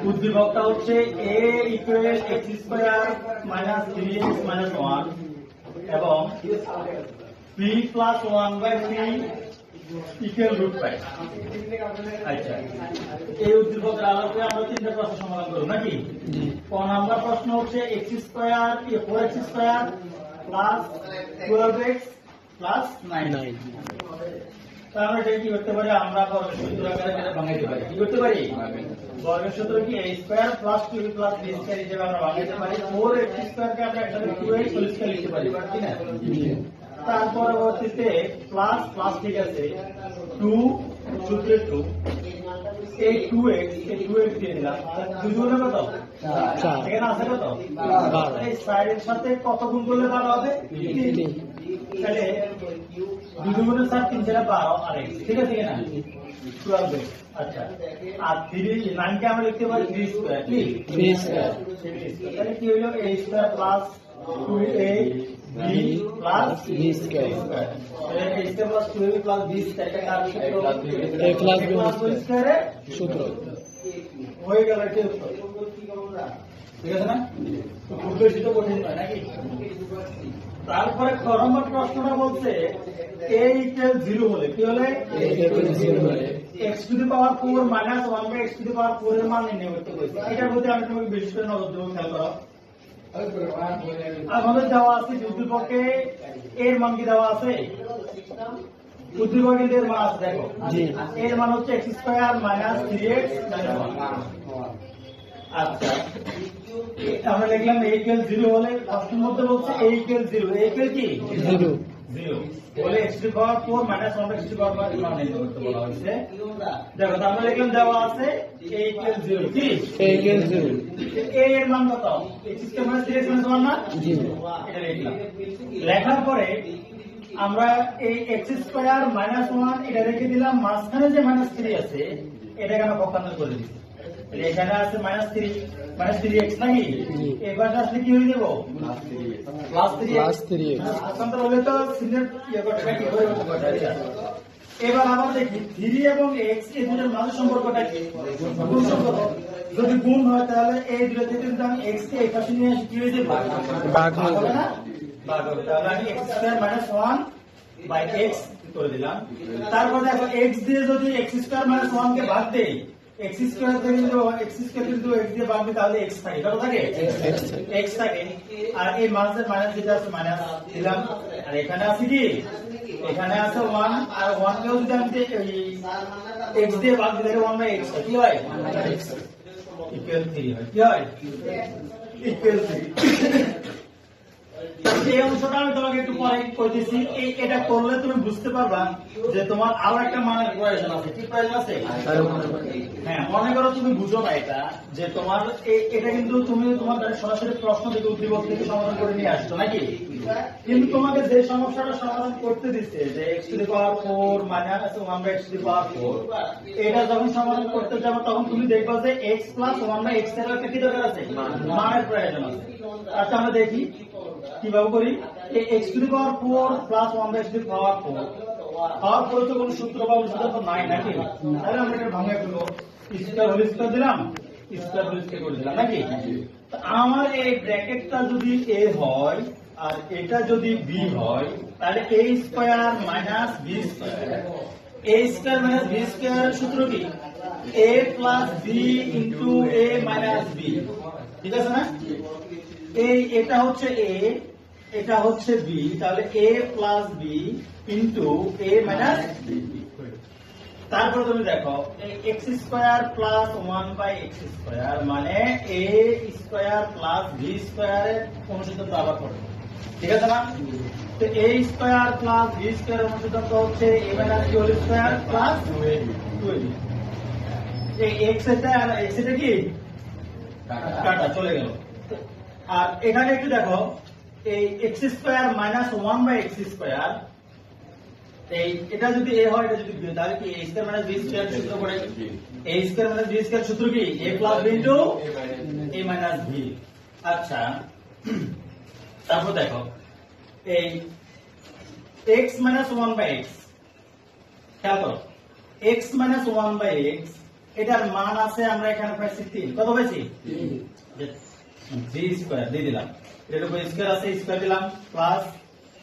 উদ্দীপকটা হচ্ছে a equal x square minus 3x minus 1 এবং b plus 1/3 equal root 5। আচ্ছা, এই উদ্দীপকের আলোকে আমরা তিনটা প্রশ্ন সমাধান করব নাকি? ক নাম্বার প্রশ্ন হচ্ছে x square 4x square plus 12x plus 9। আমরা এটা কি করতে পারি? আমরা বর্গের সূত্র আকারে এটা ভাঙাইতে পারি। কি করতে পারি? বর্গের সূত্র কি a square plus 2b plus b square হিসেবে আমরা ভাঙাইতে পারি। 4x স্কয়ার কে আমরা একসাথে 2x হোল স্কয়ার লিখতে পারি, পারি না? তার পরবর্তীতে প্লাস প্লাস ঠিক আছে 2 সূত্রে 2 এই 2x দিয়ে দিলাম। দুজনে কত? 4। এখানে আছে কত? 12। এই সাইডের সাথে কত গুণ করলে 12 হবে? 3। তাহলে 2 গুণে 4 3 দ্বারা 12 আর x, ঠিক আছে কিনা? 12। আচ্ছা, আর 9 কে আমরা লিখতে পারি 3 স্কয়ার। কি 3 স্কয়ার? তাহলে কি হলো? a square plus 2a b plus b square. তাহলে a square plus 2ab plus b square টা কার সূত্র? a প্লাস b স্কয়ারের সূত্র। হয়ে গেল এটা উত্তর। ঠিক আছে না? তো খুব বেশি তো কঠিন নয় নাকি? তারপরে খ নম্বর প্রশ্নটা বলছে a ইকুয়াল 0 হলে কি হলে? a ইকুয়াল 0 হলে x to the power 4 minus 1 by x to the power 4 এর মান নির্ণয় করতে বলেছে। এটার প্রতি আমি তোমাকে বিশেষ করে নজর দেবো, খেয়াল করো। আমাদের দেওয়া আছে উদ্দীপকে এর মান কি দেওয়া আছে? উদ্দীপকে এর মান আছে, দেখো এর মান হচ্ছে x square minus 3x minus 1। আচ্ছা, আমরা লিখলাম a ইকুয়াল 0 হলে প্রশ্নের মধ্যে বলছে a ইকুয়াল 0, a ইকুয়াল কি 0 বলে x to the power 4 minus 1 by x to the power 4 এর মান নির্ণয় করতে বলা হয়েছে। দেখো আমরা লিখলাম দেওয়া আছে a ইকুয়াল 0, কি a ইকুয়াল 0, a এর মান কত? x square minus 3x minus 1 না? এটা লিখলাম। লেখার পরে আমরা এই x স্কয়ার মাইনাস 1 এটা রেখে দিলাম, মাঝখানে যে মাইনাস 3 আছে এটাকে আমরা পক্ষান্তর করে দিচ্ছি। এখানে আছে মাইনাস 3x নাকি? এবার আসলে কি হয়ে দেব? Plus 3x। পক্ষান্তর হলে তো সিনের ইয়ে করতে কি করে করতে। এবার আবার দেখি 3 এবং x এই দুটোর মাঝে সম্পর্কটা কি? গুণ সম্পর্ক। যদি গুণ হয় তাহলে এই দুটো থেকে যদি আমি x কে এই পাশে নিয়ে আসি কি হয়ে যাবে? ভাগ হবে না? ভাগ হবে। তাহলে আমি x square minus 1 by x করে দিলাম। তারপর দেখো x দিয়ে যদি x স্কয়ার মাইনাস 1 কে ভাগ দেই, x স্কয়ার থেকে যদি x স্কয়ার কিন্তু x দিয়ে ভাগ দিই তাহলে x থাকে, কত থাকে? x থাকে। আর এই মাঝের মাইনাস যেটা আছে মাইনাস দিলাম। আর এখানে আছে কি? এখানে আছে 1, আর 1 কেও যদি আমি x দিয়ে ভাগ দিই তাহলে 1 বাই x কি হয়? x ইকুয়াল 3 হয়। কি হয়? ইকুয়াল 3। এই অংশটা আমি তোমাকে একটু পরে কইতেছি। এটা করলে তুমি বুঝতে পারবা যে তোমার আরো একটা মানের প্রয়োজন আছে। কি প্রয়োজন আছে? হ্যাঁ, মনে করো তুমি বুঝো না এটা, যে তোমার এটা কিন্তু তুমি তোমার সরাসরি প্রশ্ন থেকে উদ্দীপক থেকে সমাধান করে নিয়ে আসছো নাকি? কিন্তু তোমাকে যে সমস্যাটা সমাধান করতে দিচ্ছে যে x to the power 4 minus 1 by x to the power 4, এটা যখন সমাধান করতে যাবে তখন তুমি দেখবা যে x প্লাস 1 বাই x এর একটা কি দরকার আছে? মানের প্রয়োজন আছে। আচ্ছা, আমরা দেখি কিভাবে করি। x to the power 4 plus 1 by x to the power 4 power 4 তো কোনো সূত্র বা অনুসারে তো নাই নাকি? তাহলে আমরা এটা ভাঙা করব, স্কয়ার হোল স্কয়ার দিলাম, স্কয়ার হোল স্কয়ার করে দিলাম নাকি? তো আমার এই ব্র্যাকেটটা যদি a হয় আর এটা যদি b হয় তাহলে a square minus b square, a square minus b square সূত্র কি? a plus b into a minus b, ঠিক আছে না? এটা হচ্ছে a, এটা হচ্ছে b, তাহলে a plus b into a minus b। তারপর তুমি দেখো x square plus 1 by x square মানে a স্কয়ার প্লাস b স্কয়ারের অনুসূত্র তো আবার পড়বে, ঠিক আছে না? তো a স্কয়ার প্লাস b স্কয়ারের অনুসূত্র তো হচ্ছে a minus b whole square plus 2ab। এই x এটা আর x এটা কি কাটা চলে গেল। আর এখানে একটু দেখো এই x square minus 1 by x square, এই এটা যদি a হয় এটা যদি b হয় তাহলে কি a square minus b square সূত্র পড়ে? a square minus b square সূত্র কি? a plus b into a minus b। আচ্ছা, তারপর দেখো এই x মাইনাস 1 বাই x, খেয়াল করো x মাইনাস 1 বাই x এটার মান আছে আমরা এখানে পাইছি 3, কত পাইছি? 3 স্কয়ার দিয়ে দিলাম, এর উপর স্কয়ার আছে স্কয়ার দিলাম, প্লাস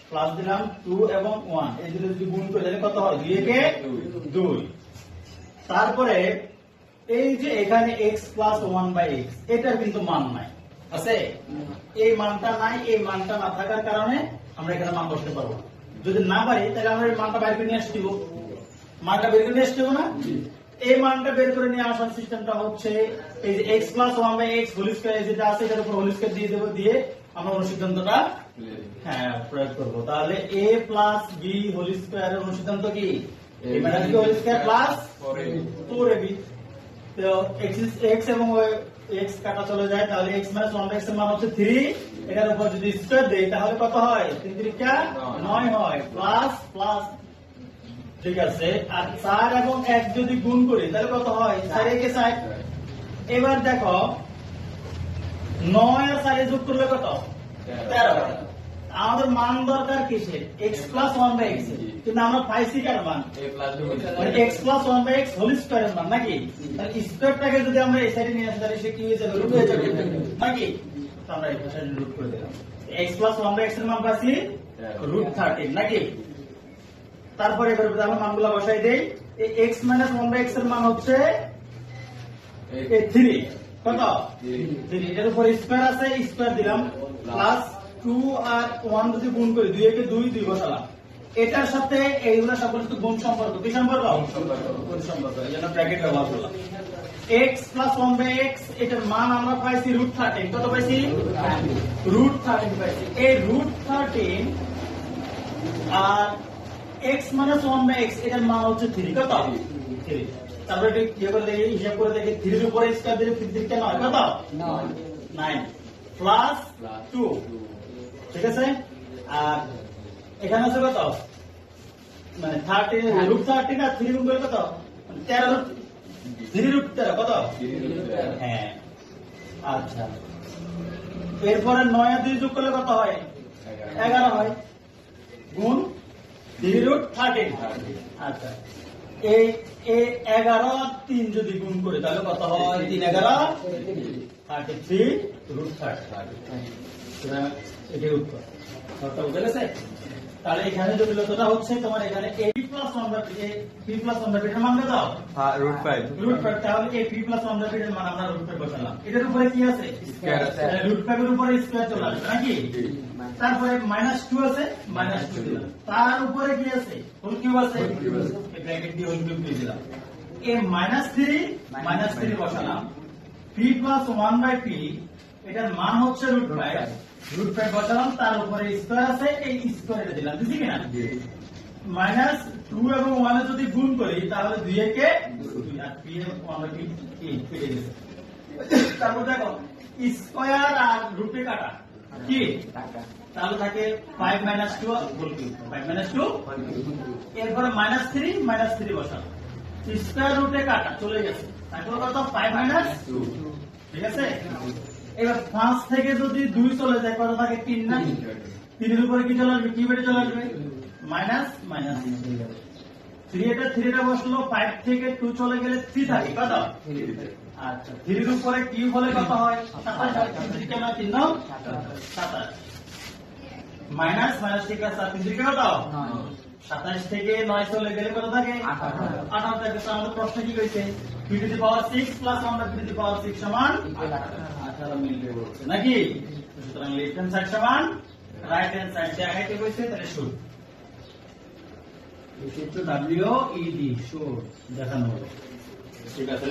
প্লাস দিলাম 2 এবং 1, এই দুটো যদি গুণ করে তাহলে কত হয়? 2 একে 2। তারপরে এই যে এখানে x প্লাস 1/x এটার কিন্তু মান নাই, আছে? এই মানটা নাই, এই মানটা না থাকার কারণে আমরা এখানে মান বসাতে পারবো না। যদি না পারি তাহলে আমরা এই মানটা বের করে নিয়ে আসতে হবে, মানটা বের করে নিয়ে আসতে হবে না? এই মানটা বের করে নিয়ে আসার সিস্টেমটা হচ্ছে এই যে x plus 1/x whole square যেটা আছে এটার উপর হোল স্কয়ার দিয়ে দেব, দিয়ে আমরা অনুসিদ্ধান্তটা হ্যাঁ প্রয়োগ করব। তাহলে a plus b whole square এর অনুসিদ্ধান্ত কি? a minus b whole square plus 4ab। তো x এবং x কাটা চলে যায়, তাহলে x মাইনাস 1/x এর মান হচ্ছে 3, এটার উপর যদি স্কয়ার দেই তাহলে কত হয়? 3 3 9 হয়, প্লাস প্লাস, ঠিক আছে। আর 4 এবং 1 যদি গুণ করি তাহলে কত হয়? 4 একে 4। এবার দেখো 9 আর 4 যোগ করলে কত? 13। আমাদের মান দরকার কিসের? x প্লাস 1/x, কিন্তু আমরা পাইছি কার মান? মানে x plus 1/x whole square এর মান, নাকি? তাহলে স্কয়ারটাকে যদি আমরা এই সাইডে নিয়ে আসি তাহলে সে কি হয়ে যাবে? রুট হয়ে যাবে, নাকি? তো আমরা এই সাইডে রুট করে দিলাম, x প্লাস 1/x এর মান পাইছি রুট 13, নাকি? তারপরে এবার আমরা মানগুলো বসাই দেই। এই x মাইনাস 1/x এর মান হচ্ছে 3, কত? 3, এটার উপর স্কয়ার আছে স্কয়ার দিলাম, প্লাস 2 আর 1 যদি গুণ করি 2 একে 2 2 বসালাম, এটার সাথে এইগুলো সবগুলো তো গুণ সম্পর্ক, কি সম্পর্ক? গুণ সম্পর্ক, এজন্য ব্র্যাকেট ব্যবহার করলাম। x প্লাস 1/x এটার মান আমরা পাইছি রুট 13, কত পাইছি? রুট 13 পাইছি। এই রুট 13 আর x মাইনাস 1/x এটার মান হচ্ছে 3, কত? 3। তারপরে এটা কি করে দেখি, হিসাব করে দেখি, 3 এর উপরে স্কয়ার দিলে 3 3 9, কত? 9 প্লাস 2, ঠিক আছে। আর এখানে আছে কত? মানে 13 রুট 13 আর 3 গুণ করে কত? 13 রুট 3 রুট 13, কত? হ্যাঁ, আচ্ছা। এরপরে 9 আর 2 যোগ করলে কত হয়? 11 হয়, গুণ 3 রুট 13। আচ্ছা, এই 11 আর 3 যদি গুণ করি তাহলে কত হয়? 3 11 33 রুট 30। এটাই উত্তর, উত্তরটা বুঝে গেছে? তাহলে এখানে জটিলতাটা হচ্ছে তোমার এখানে a plus 1/p, p plus 1/p এর মান দাও, হ্যাঁ রুট 5। তাহলে a p প্লাস 1/p এর মান আমরা রুট 5 বসালাম, এটার উপরে কি আছে? স্কয়ার আছে, রুট 5 এর উপরে স্কয়ার চলে আসবে, নাকি? তারপরে -2 আছে, -2 দিলাম, তার উপরে কি আছে? হোল কিউব আছে, এই ব্র্যাকেট দিয়ে হোল কিউব দিয়ে দিলাম। এই -3 বসালাম, p প্লাস 1/p এটার মান হচ্ছে রুট 5, রুট 5 বসালাম, তার উপরে স্কয়ার আছে, এই স্কয়ারটা দিলাম, বুঝছি কিনা? -2 এবং 1 এ যদি গুণ করি তাহলে 2 একে 2 আর p এর 1/p কেটে গেছে। তারপর দেখো স্কয়ার আর রুটে কাটা কি তাহলে থাকে 5 - 2 হোল কিউব, 5 - 2। এরপরে -3 বসালাম, স্কয়ার রুটে কাটা চলে গেছে, তারপর কত? 5 - 2, ঠিক আছে। এবার 5 থেকে যদি 2 চলে যায় কত থাকে? 3, না? 3 এর উপরে কি চলে আসবে? কিউবেটে চলে আসবে, মাইনাস 3 টা বসলো, 5 থেকে 2 চলে গেলে 3 থাকে, কত? আচ্ছা, 3 এর উপরে কিউব হলে কত হয়? 27 হয়, 3 কেন 3 9 27, মাইনাস ঠিক আছে, 3 কত? 27 থেকে 9 চলে গেলে কত থাকে? 18 থাকে। তো আমাদের প্রশ্ন কি কইছে? p to the power 6 plus 1 p to the power 6 সমান 18 মিলবে বলছে, নাকি? সুতরাং লেফট হ্যান্ড সাইড সমান রাইট হ্যান্ড সাইড দেখাইতে কইছে, তাহলে শুট এই সূত্র WED শুট দেখানো হলো, ঠিক আছে।